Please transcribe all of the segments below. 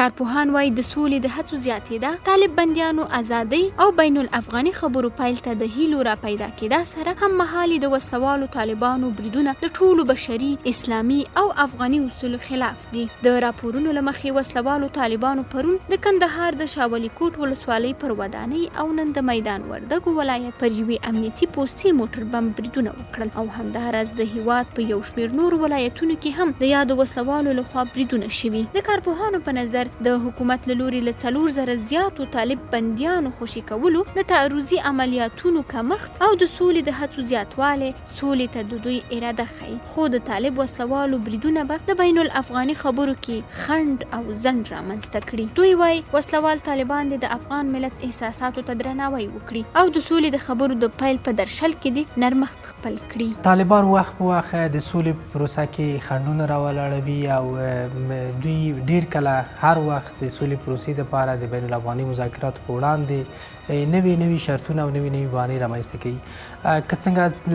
کارپوهان وایي د سولې د هڅو زیاتېدا، طالب بندیانو ازادۍ او بین الافغاني خبرو پیل ته د هیلو را پیدا کېدا سره هم مهالي د وسلوالو طالبانو بریدونه د ټولو بشري، اسلامي او افغاني اصولو خلاف دي. د راپورونو له مخې وسلوالو طالبانو پرون د کندهار د شاولي کوټ ولسوالۍ پر ودانۍ او نن د میدان وردګو ولایت پر یوې امنیتي پوستې موټر بم بریدونه وکړل او همداراز د هیواد په یو شمېر نورو ولایتونو کې هم د یادو وسلوالو لخوا بریدونه شوي. د کارپوهانو په نظر د حکومت له لوري له 4,000 زیاتو طالب بندیانو خوشي کولو، د تعرضي عملیاتونو کمښت او د سولې د هڅو زیاتوالی سولې ته د دوی اراده ښيي. خو د طالب وسلوالو بریدونه به د بین الافغاني خبرو کې خنډ او ځنډ رامنځته کړي. دوی وایي وسلوال طالبان د افغان ملت احساساتو ته درناوی وکړي او د سولې د خبرو د پیل په درشل کې د نرمښت خپل کړي. طالبان وخت په وخت د سولې په پروسه کې خنډونه راولاړوي او دوی ډیر کله هر وخت د سولې پروسې دپاره د بین الافغاني مذاکراتو په وړاندې نوي شرطونه او نوي بهانې رامنځته کوي.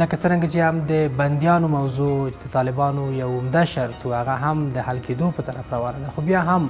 لکه څرنګه چې هم د بندیانو موضوع د طالبانو یو عمده شرط و، هغه هم د حل کېدو په طرف روانه ده، خو بیا هم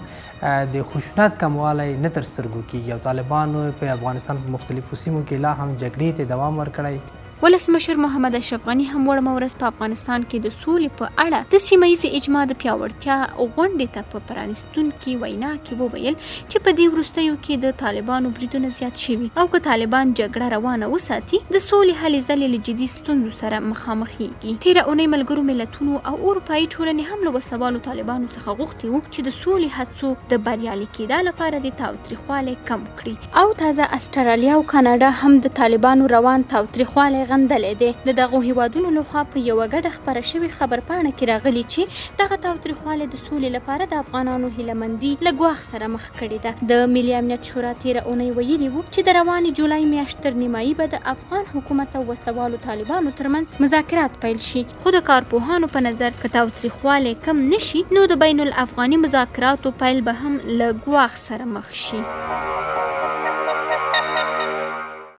د خشونت کموالی نه تر سترګو کېږي او طالبانو په افغانستان په مختلفو سیمو کې لا هم جګړې ته دوام ورکړی. ولسمشر محمد اشرف غني هم وړمه ورځ په افغانستان کې د سولې په اړه د سیمه ییزې اجماع د پیاوړتیا غونډې ته په پرانیستونکې وینا کې وویل چې په دې وروستیو کې د طالبانو بریدونه زیات شوي او که طالبان جګړه روانه وساتي د سولې هلې ځلې له جدي ستونزو سره مخامخېږي. تېره اونۍ ملګرو ملتونو او اروپایي ټولنې هم له وسلوالو طالبانو څخه غوښتي وو چې د سولې هڅو د بریالي کېدا لپاره د تاوتریخوالی کم کړي او تازه استرالیا او کاناډا هم د طالبانو روان تاوتریخوالی غندلې دی. د دغو هیوادونو لخوا په یوه ګډه خپره شوې خبرپاڼه کې راغلي چې دغه تاوتریخوالی د سولې لپاره د افغانانو هیلهمندي له ګواښ سره مخ کړې ده. د ملي امنیت شورا تېره اونۍ ویلي وو چې د روانې جولای میاشت تر نیمایي به د افغان حکومت او وسلوالو طالبانو ترمنځ مذاکرات پیل شي. خو د کارپوهانو په نظر که تاوتریخوالی کم نشي نو د بین الافغاني مذاکراتو پیل به هم له ګواښ سره مخ شي.